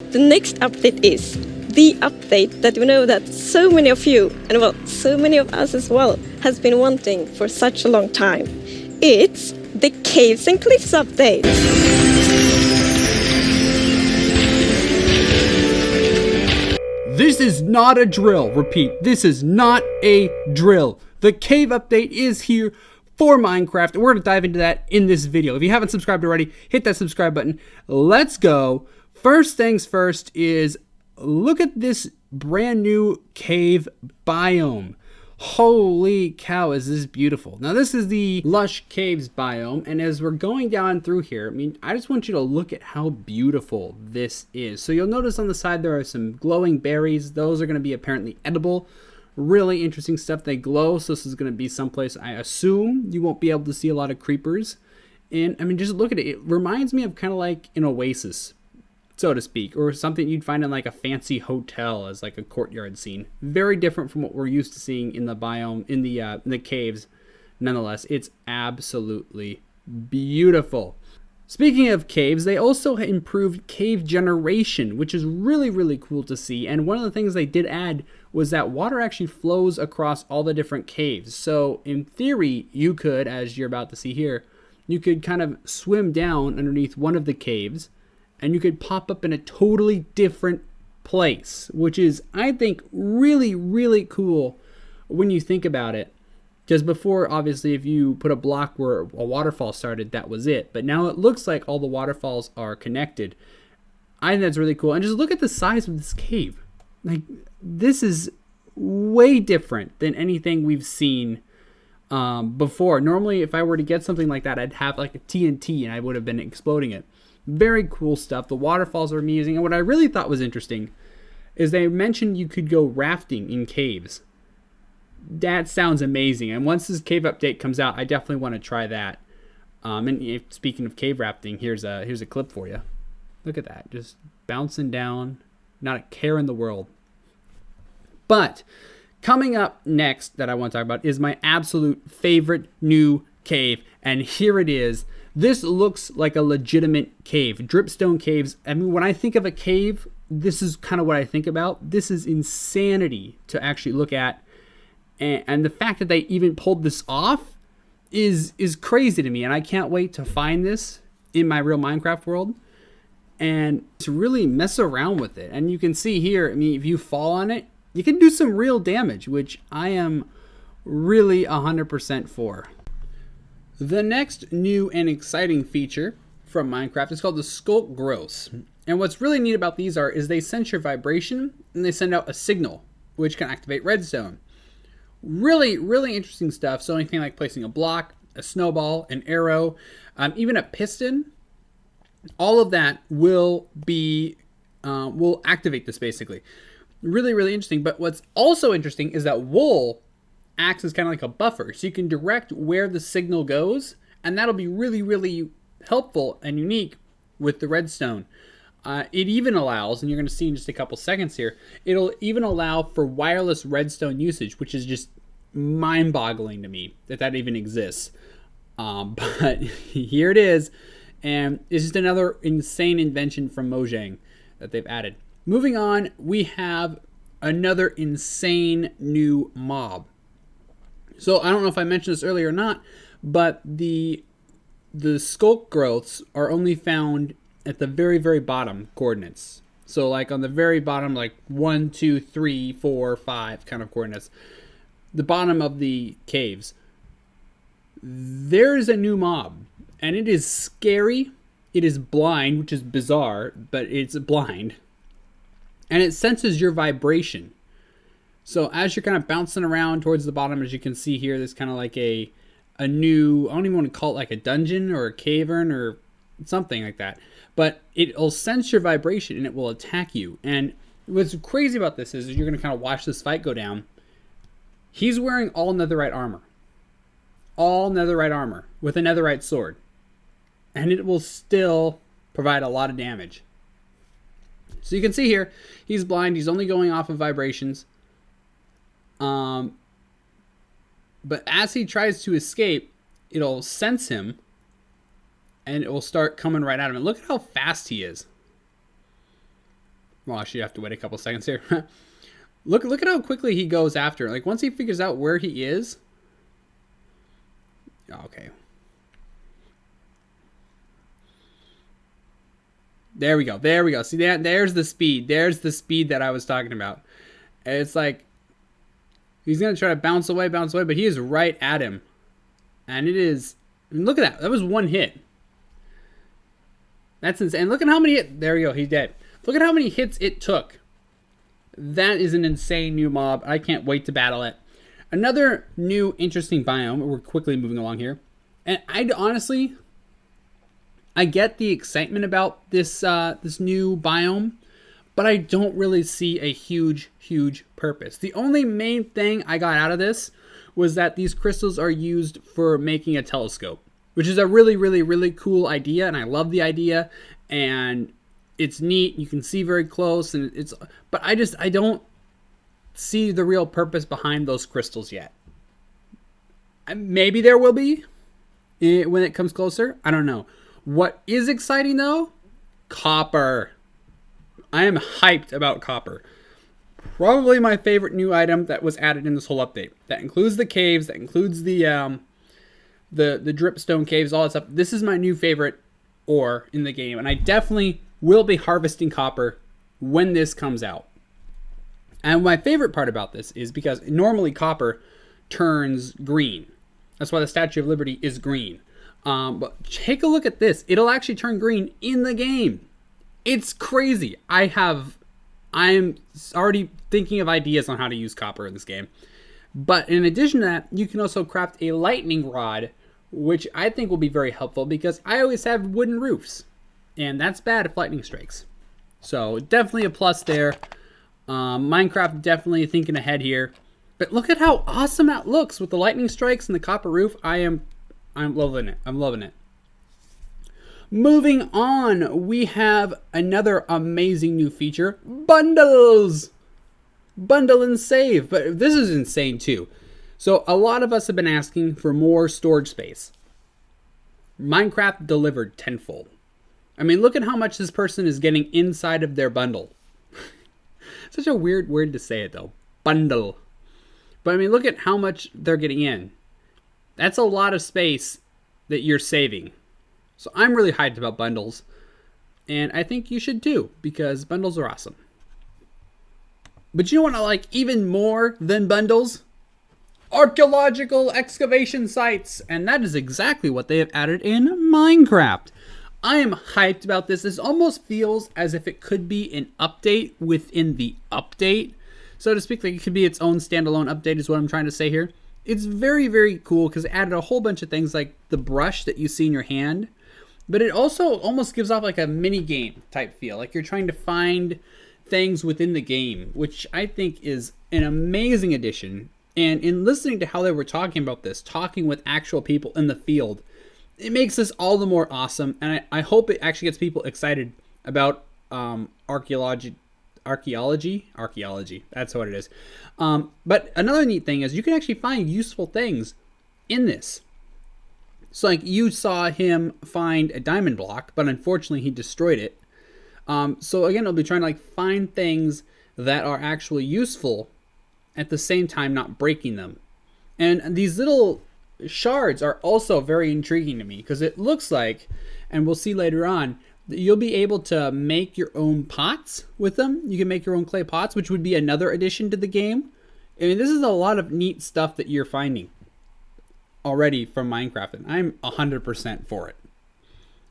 The next update is the update that we know that so many of you, and well, so many of us as well, has been wanting for such a long time. It's the Caves and Cliffs update. This is not a drill. Repeat, this is not a drill. The cave update is here for Minecraft. We're going to dive into that in this video. If you haven't subscribed already, hit that subscribe button. Let's go. First things first is look at this brand new cave biome. Holy cow, is this beautiful. Now this is the Lush Caves biome, and as we're going down through here, I just want you to look at how beautiful this is. So you'll notice on the side there are some glowing berries. Those are going to be apparently edible. Really interesting stuff. They glow, so this is going to be someplace I assume you won't be able to see a lot of creepers. And just look at it. It reminds me of kind of like an oasis, so to speak, or something you'd find in like a fancy hotel as like a courtyard scene. Very different from what we're used to seeing in the biome, in the caves. Nonetheless, it's absolutely beautiful. Speaking of caves, they also improved cave generation, which is really, really cool to see. And one of the things they did add was that water actually flows across all the different caves. So in theory, you could, as you're about to see here, you could kind of swim down underneath one of the caves and you could pop up in a totally different place, which is, I think, really, really cool when you think about it. Because before, obviously, if you put a block where a waterfall started, that was it. But now it looks like all the waterfalls are connected. I think that's really cool. And just look at the size of this cave. Like, this is way different than anything we've seen before. Normally, if I were to get something like that, I'd have like a TNT and I would have been exploding it. Very cool stuff. The waterfalls are amazing. And what I really thought was interesting is they mentioned you could go rafting in caves. That sounds amazing. And once this cave update comes out, I definitely want to try that. And speaking of cave rafting, here's a clip for you. Look at that. Just bouncing down. Not a care in the world. But coming up next that I want to talk about is my absolute favorite new cave. And here it is. This looks like a legitimate cave. Dripstone caves. When I think of a cave, this is kind of what I think about. This is insanity to actually look at. And the fact that they even pulled this off is crazy to me. And I can't wait to find this in my real Minecraft world and to really mess around with it. And you can see here, if you fall on it, you can do some real damage, which I am really 100% for. The next new and exciting feature from Minecraft is called the sculk growths. And what's really neat about these is they sense your vibration and they send out a signal, which can activate redstone. Really, really interesting stuff. So anything like placing a block, a snowball, an arrow, even a piston, all of that will activate this basically. Really, really interesting. But what's also interesting is that wool acts as kind of like a buffer. So you can direct where the signal goes, and that'll be really, really helpful and unique with the redstone. It even allows, and you're going to see in just a couple seconds here, it'll even allow for wireless redstone usage, which is just mind-boggling to me that even exists. But here it is, and it's just another insane invention from Mojang that they've added. Moving on, we have another insane new mob. So I don't know if I mentioned this earlier or not, but the sculk growths are only found at the very, very bottom coordinates. So like on the very bottom, like 1, 2, 3, 4, 5 kind of coordinates. The bottom of the caves. There's a new mob. And it is scary. It is blind, which is bizarre, but it's blind. And it senses your vibration. So as you're kind of bouncing around towards the bottom, as you can see here, there's kind of like a new, I don't even want to call it like a dungeon or a cavern or something like that. But it'll sense your vibration and it will attack you. And what's crazy about this is you're going to kind of watch this fight go down. He's wearing all netherite armor. All netherite armor with a netherite sword. And it will still provide a lot of damage. So you can see here, he's blind. He's only going off of vibrations. But as he tries to escape, it'll sense him. And it will start coming right at him. And look at how fast he is. Well, actually, you have to wait a couple seconds here. Look at how quickly he goes after. Like, once he figures out where he is. Okay. There we go. There we go. See that? There's the speed. There's the speed that I was talking about. It's like he's going to try to bounce away, but he is right at him. And it is... Look at that. That was one hit. That's insane. Look at how many hits... There we go. He's dead. Look at how many hits it took. That is an insane new mob. I can't wait to battle it. Another new interesting biome. We're quickly moving along here. And I honestly... I get the excitement about this this new biome, but I don't really see a huge purpose. The only main thing I got out of this was that these crystals are used for making a telescope, which is a really cool idea, and I love the idea, and it's neat. You can see very close, and but I don't see the real purpose behind those crystals yet. Maybe there will be when it comes closer. I don't know. What is exciting though? Copper. I am hyped about copper. Probably my favorite new item that was added in this whole update. That includes the caves, that includes the Dripstone caves, all that stuff. This is my new favorite ore in the game, and I definitely will be harvesting copper when this comes out. And my favorite part about this is because normally copper turns green. That's why the Statue of Liberty is green. But take a look at this. It'll actually turn green in the game. It's crazy. I'm already thinking of ideas on how to use copper in this game. But in addition to that, you can also craft a lightning rod, which I think will be very helpful because I always have wooden roofs. And that's bad if lightning strikes. So definitely a plus there. Minecraft definitely thinking ahead here. But look at how awesome that looks with the lightning strikes and the copper roof. I'm loving it. I'm loving it. Moving on, we have another amazing new feature, bundles. Bundle and save, but this is insane too. So a lot of us have been asking for more storage space. Minecraft delivered tenfold. I mean, look at how much this person is getting inside of their bundle. Such a weird word to say it though, bundle. But I mean, look at how much they're getting in. That's a lot of space that you're saving. So I'm really hyped about bundles. And I think you should too, because bundles are awesome. But you know what I like even more than bundles? Archaeological excavation sites. And that is exactly what they have added in Minecraft. I am hyped about this. This almost feels as if it could be an update within the update. So to speak, like it could be its own standalone update is what I'm trying to say here. It's very cool because it added a whole bunch of things like the brush that you see in your hand. But it also almost gives off like a mini game type feel. Like you're trying to find things within the game, which I think is an amazing addition. And in listening to how they were talking about this, talking with actual people in the field, it makes this all the more awesome. And I hope it actually gets people excited about archaeology. That's what it is. But another neat thing is you can actually find useful things in this. So like you saw him find a diamond block, but unfortunately he destroyed it. So again, I'll be trying to like find things that are actually useful at the same time not breaking them. And these little shards are also very intriguing to me because it looks like, and we'll see later on, you'll be able to make your own pots with them. You can make your own clay pots, which would be another addition to the game. I mean, this is a lot of neat stuff that you're finding already from Minecraft, and I'm 100% for it.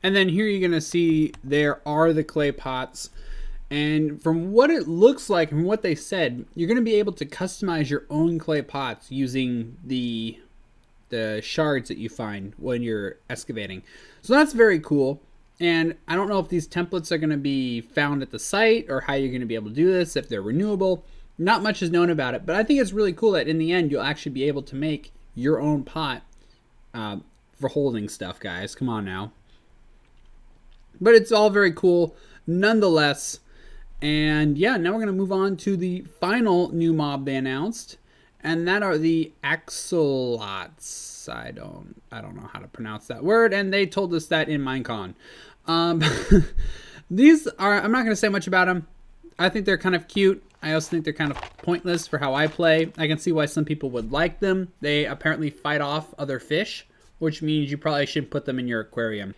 And then here you're going to see there are the clay pots. And from what it looks like, from what they said, you're going to be able to customize your own clay pots using the shards that you find when you're excavating. So that's very cool. And I don't know if these templates are going to be found at the site or how you're going to be able to do this, if they're renewable. Not much is known about it, but I think it's really cool that in the end you'll actually be able to make your own pot for holding stuff, guys. Come on now. But it's all very cool nonetheless. And yeah, now we're going to move on to the final new mob they announced. And that are the axolots. I don't know how to pronounce that word. And they told us that in Minecon. These are, I'm not going to say much about them. I think they're kind of cute. I also think they're kind of pointless for how I play. I can see why some people would like them. They apparently fight off other fish, which means you probably shouldn't put them in your aquarium.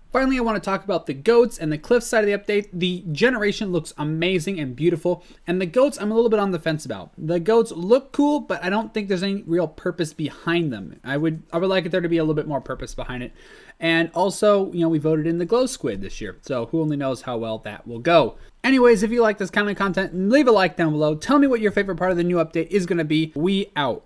Finally, I want to talk about the goats and the cliff side of the update. The generation looks amazing and beautiful, and the goats I'm a little bit on the fence about. The goats look cool, but I don't think there's any real purpose behind them. I would like there to be a little bit more purpose behind it. And also, you know, we voted in the glow squid this year, so who only knows how well that will go. Anyways, if you like this kind of content, leave a like down below. Tell me what your favorite part of the new update is going to be. We out.